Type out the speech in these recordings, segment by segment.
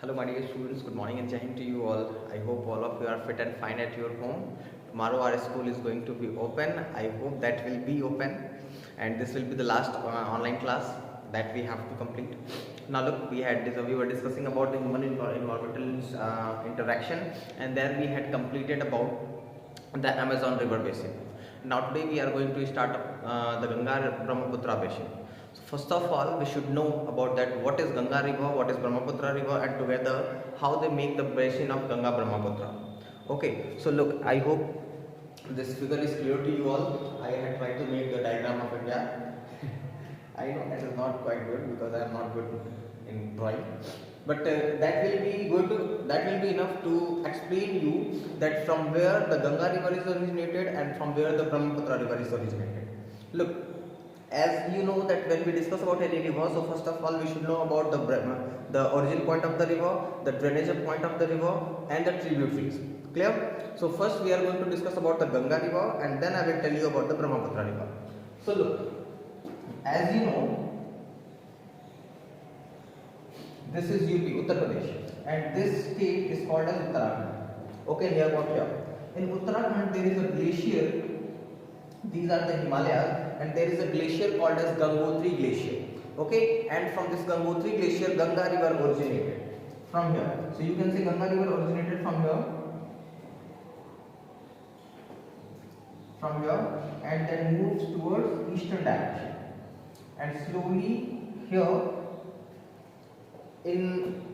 Hello, my dear students. Good morning and Jai Hind to you all. I hope all of you are fit and fine at your home. Tomorrow our school is going to be open. I hope that will be open, and this will be the last online class that we have to complete. Now, look, we were discussing about the human environmental interaction, and there we had completed about the Amazon River basin. Now today we are going to start the Ganga Brahmaputra basin. So first of all, we should know about that what is Ganga river, what is Brahmaputra river, and together how they make the basin of Ganga Brahmaputra. Okay, so look, I hope this figure is clear to you all. I had tried to make the diagram of India. I know that is not quite good because I am not good in drawing, but that will be enough to explain you that from where the Ganga river is originated and from where the Brahmaputra river is originated. Look, as you know that when we discuss about any river, so first of all we should know about the origin point of the river, the drainage point of the river, and the tributaries. Clear? So first we are going to discuss about the Ganga river, and then I will tell you about the Brahmaputra river. So look, as you know, this is UP, Uttar Pradesh, and this state is called as Uttarakhand. Okay, here what here? In Uttarakhand there is a glacier. These are the Himalayas, and there is a glacier called as Gangotri Glacier. Okay, and from this Gangotri Glacier, Ganga river originated from here. So you can say Ganga river originated from here, and then moves towards eastern direction, and slowly here in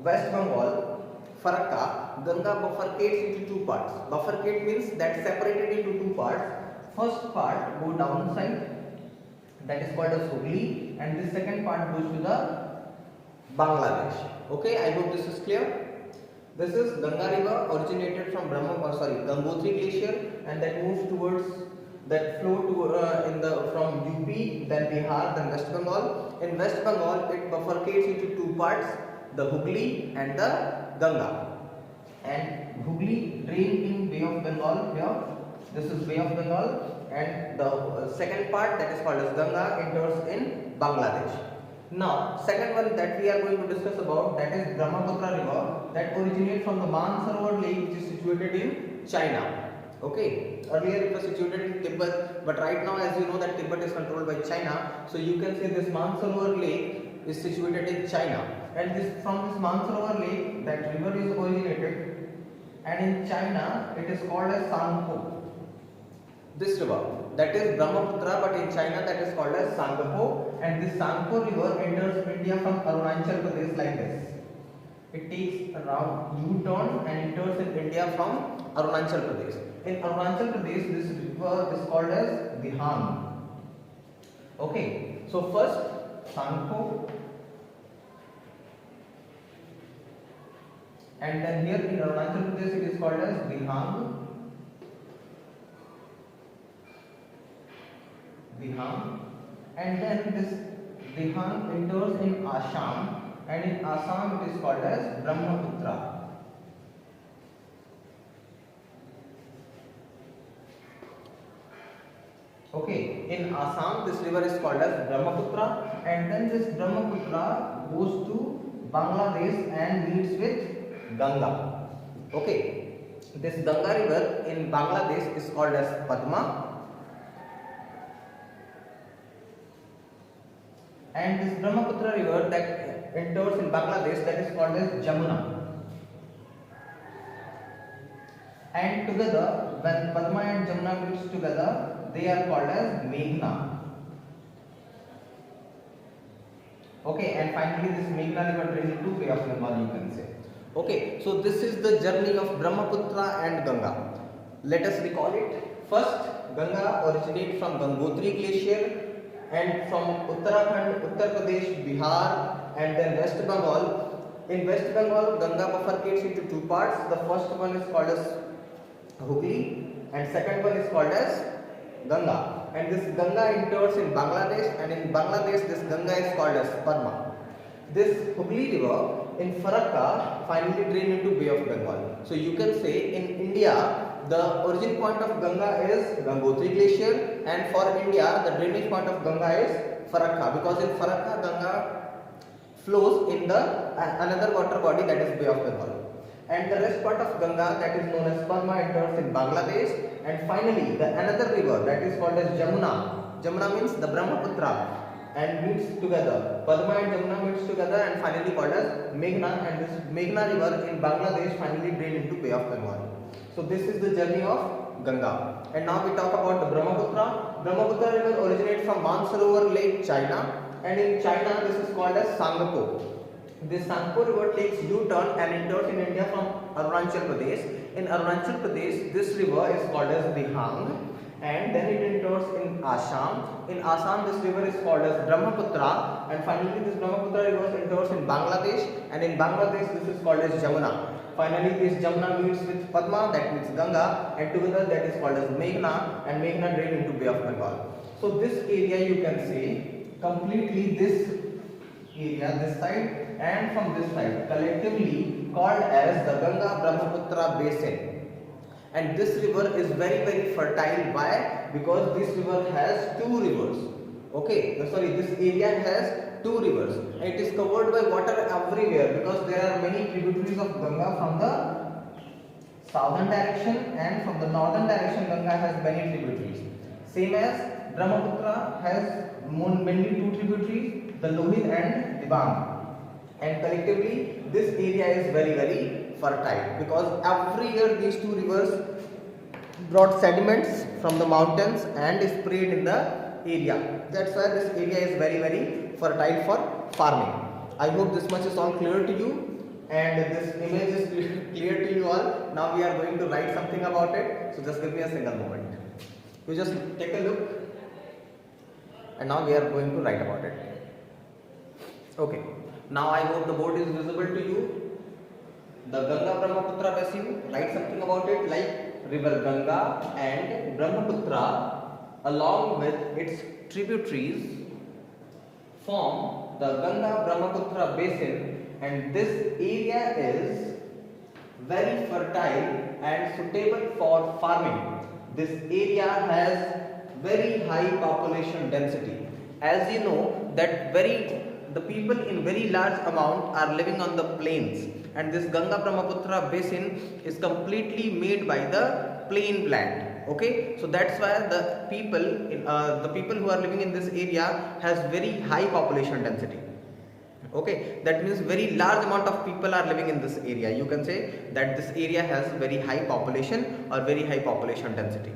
West Bengal, Farakka, Ganga bifurcates into two parts. Bifurcate means that separated into two parts. First part go downside, that is called as Hooghly, and the second part goes to the Bangladesh. Okay, I hope this is clear. This is Ganga river originated from Gangotri Glacier, and that moves towards that flow to from UP, then Bihar, then West Bengal. In West Bengal, it bifurcates into two parts: the Hooghly and the Ganga. And Hooghly drain in Bay of Bengal here. This is Bay of Bengal, and the second part, that is called as Ganga, enters in Bangladesh. Now, second one that we are going to discuss about, that is Brahmaputra river, that originates from the Mansarovar lake, which is situated in China. Okay, earlier it was situated in Tibet, but right now, as you know, that Tibet is controlled by China, so you can say this Mansarovar lake is situated in China, and from this Mansarovar lake, that river is originated, and in China it is called as Sangpo. This river, that is Brahmaputra, but in China that is called as Sangpo, and this Sangpo river enters India from Arunachal Pradesh like this. It takes around U-turn and enters in India from Arunachal Pradesh. In Arunachal Pradesh, this river is called as Dihang. Okay, so first Sangpo, and then here in Arunachal Pradesh it is called as Dihang. And then this Dihang enters in Assam, and in Assam it is called as Brahmaputra. Okay, in Assam this river is called as Brahmaputra, and then this Brahmaputra goes to Bangladesh and meets with Ganga. Okay, this Ganga river in Bangladesh is called as Padma, and this Brahmaputra river that enters in Bangladesh, that is called as Jamuna. And together, when Padma and Jamuna mix together, they are called as Meghna. Okay, and finally this Meghna river drains into Bay of Bengal, you can say. Okay, so this is the journey of Brahmaputra and Ganga. Let us recall it. First, Ganga originates from Gangotri Glacier, and from Uttarakhand, Uttar Pradesh, Bihar, and then West Bengal. In West Bengal, Ganga bifurcates into two parts. The first one is called as Hooghly, and second one is called as Ganga. And this Ganga enters in Bangladesh, and in Bangladesh this Ganga is called as Padma. This Hooghly river in Farakka finally drains into Bay of Bengal. So you can say in India, the origin point of Ganga is Gangotri Glacier, and for India the drainage point of Ganga is Farakka, because in Farakka Ganga flows in the another water body, that is Bay of Bengal. And the rest part of Ganga, that is known as Padma, enters in Bangladesh. And finally, the another river, that is called as Jamuna. Jamuna means the Brahmaputra, and meets together. Padma and Jamuna meets together and finally called as Meghna, and this Meghna river in Bangladesh finally drain into Bay of Bengal. So this is the journey of Ganga. And now we talk about the Brahmaputra. Brahmaputra river originates from Mansarovar Lake, China, and in China this is called as Sangpo. This Sangpo river takes U-turn and enters in India from Arunachal Pradesh. In Arunachal Pradesh, this river is called as Dihang, and then it enters in Assam. In Assam, this river is called as Brahmaputra, and finally this Brahmaputra river enters in Bangladesh, and in Bangladesh this is called as Jamuna. Finally, this Jamuna meets with Padma, that means Ganga, and together that is called as Meghna, and Meghna drain into Bay of Bengal. So this area you can see completely, this area, this side and from this side, collectively called as the Ganga Brahmaputra basin. And this river is very fertile. Why? Because this river has two rivers. Okay, this area has two rivers. It is covered by water everywhere because there are many tributaries of Ganga from the southern direction, and from the northern direction Ganga has many tributaries. Same as Brahmaputra has mainly two tributaries, the Lohit and Dibang. And collectively this area is very fertile because every year these two rivers brought sediments from the mountains and sprayed in the area. That's why this area is very fertile for farming. I hope this much is all clear to you, and this image is clear to you all. Now we are going to write something about it, so just give me a single moment. You just take a look, and now we are going to write about it. Okay, now I hope the board is visible to you. The Ganga Brahmaputra basin, write something about it like river Ganga and Brahmaputra along with its tributaries form the Ganga Brahmaputra basin, and this area is very fertile and suitable for farming. This area has very high population density. As you know that the people in very large amount are living on the plains, and this Ganga Brahmaputra basin is completely made by the plain land. Okay, so that's why the people who are living in this area has very high population density. Okay, that means very large amount of people are living in this area. You can say that this area has very high population or very high population density.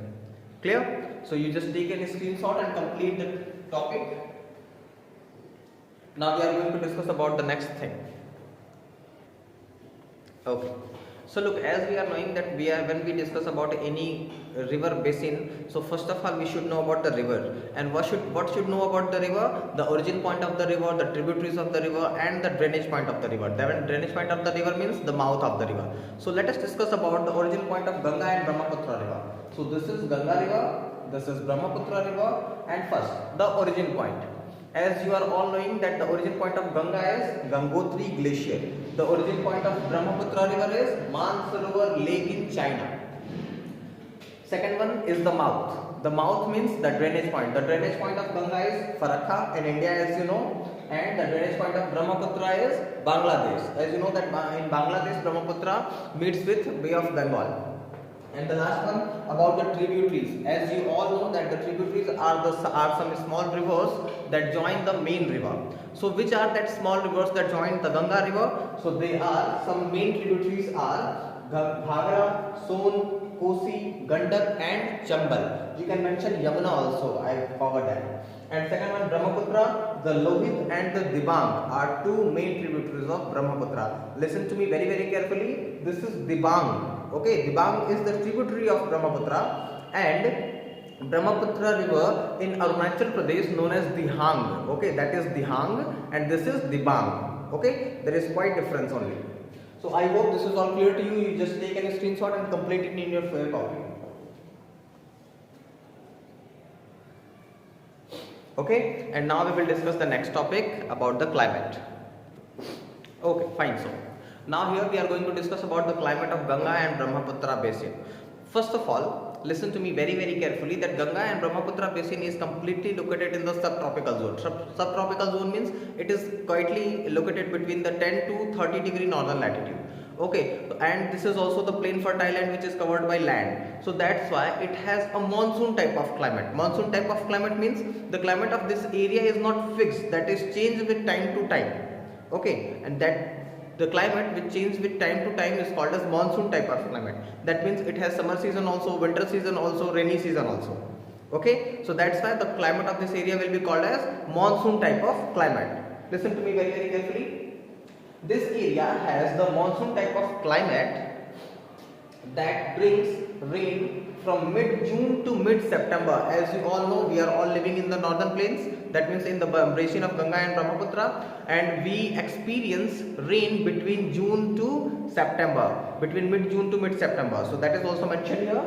Clear? So you just take a screenshot and complete the topic. Now we are going to discuss about the next thing. Okay, so look, as we are knowing that when we discuss about any river basin, so first of all we should know about the river, and what should know about the river? The origin point of the river, the tributaries of the river, and the drainage point of the river. The drainage point of the river means the mouth of the river. So let us discuss about the origin point of Ganga and Brahmaputra river. So this is Ganga river, this is Brahmaputra river, and first the origin point. As you are all knowing that the origin point of Ganga is Gangotri Glacier. The origin point of Brahmaputra river is Mansarovar Lake in China. Second one is the mouth. The mouth means the drainage point. The drainage point of Ganga is Farakka in India, as you know, and the drainage point of Brahmaputra is Bangladesh. As you know that in Bangladesh Brahmaputra meets with Bay of Bengal. And the last one about the tributaries. As you all know that the tributaries are some small rivers that join the main river. So which are that small rivers that join the Ganga river? So they are, some main tributaries are Ghagra, Son, Kosi, Gandak and Chambal. You can mention Yamuna also, I forgot that. And second one, Brahmaputra, the Lohit and the Dibang are two main tributaries of Brahmaputra. Listen to me very carefully. This is Dibang. Okay, Dibang is the tributary of Brahmaputra, and Brahmaputra river in Arunachal Pradesh known as Dihang. Okay, that is Dihang, and this is Dibang. Okay, there is quite difference only. So I hope this is all clear to you. You just take a screenshot and complete it in your copy. Okay, and now we will discuss the next topic about the climate. Okay, fine. So now here we are going to discuss about the climate of Ganga and Brahmaputra basin. First of all, listen to me very carefully, that Ganga and Brahmaputra basin is completely located in the subtropical zone. Subtropical zone means it is quietly located between the 10 to 30 degree northern latitude. Okay, and this is also the plain fertile land which is covered by land. So that's why it has a monsoon type of climate. Monsoon type of climate means the climate of this area is not fixed, that is changed with time to time. Okay, and that the climate which changes with time to time is called as monsoon type of climate. That means it has summer season also, winter season also, rainy season also. Okay, so that's why the climate of this area will be called as monsoon type of climate. Listen to me very carefully. This area has the monsoon type of climate that brings rain from mid-June to mid-September. As you all know, we are all living in the northern plains, that means in the basin of Ganga and Brahmaputra, and we experience rain between June to September, between mid-June to mid-September. So that is also mentioned here,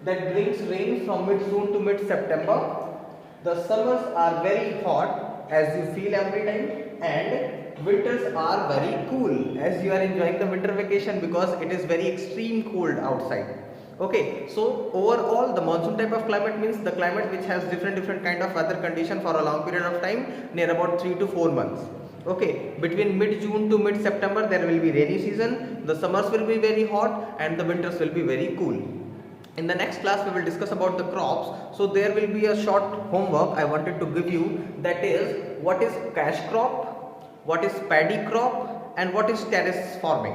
that brings rain from mid-June to mid-September. The summers are very hot, as you feel every time, and winters are very cool, as you are enjoying the winter vacation, because it is very extreme cold outside. Okay, so overall the monsoon type of climate means the climate which has different kind of weather condition for a long period of time, near about 3 to 4 months. Okay, between mid-June to mid-September there will be rainy season, the summers will be very hot and the winters will be very cool. In the next class we will discuss about the crops. So there will be a short homework I wanted to give you, that is, what is cash crop, what is paddy crop, and what is terrace farming.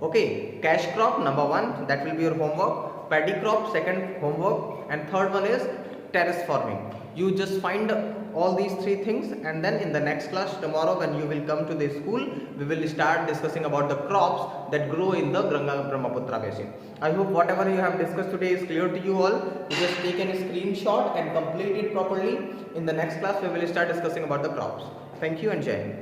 Okay, cash crop number 1, that will be your homework, paddy crop second homework, and third one is terrace farming. You just find all these 3 things, and then in the next class tomorrow when you will come to the school, we will start discussing about the crops that grow in the Ganga Brahmaputra basin. I hope whatever you have discussed today is clear to you all. You just take a screenshot and complete it properly. In the next class we will start discussing about the crops. Thank you and Jai Hind.